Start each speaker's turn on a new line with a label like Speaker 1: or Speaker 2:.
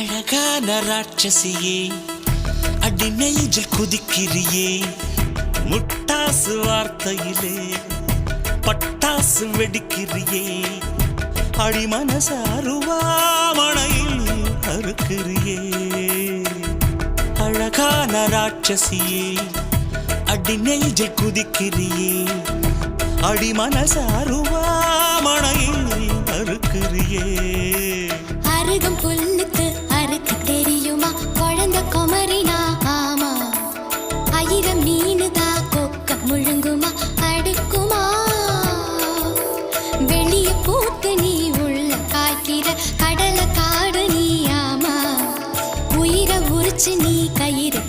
Speaker 1: அழகான ராட்சசியே அடி நெஞ்சில் குதிக்கிறியே முட்டாசு வார்த்தையிலே பட்டாசு வெடிக்கிறியே அடி மனசு அருவாமணையில் அறுக்கிறியே அழகான ராட்சசியே அடி நெஞ்சில் குதிக்கிறியே அடி மனசு அருவாமணையில் அறுக்கிறியே
Speaker 2: அருகம் புல்லுக்கு அறுக்க தெரியுமா குழந்தை குமரினா ஆமா ஆயிரம் மீனுதா கொக்க முழுங்குமா அடுக்குமா வெளிய பூத்து நீ உள்ள காய்க்கிற கடலை காடு நீ ஆமா உயிரை உரிச்சு நீ கயிறு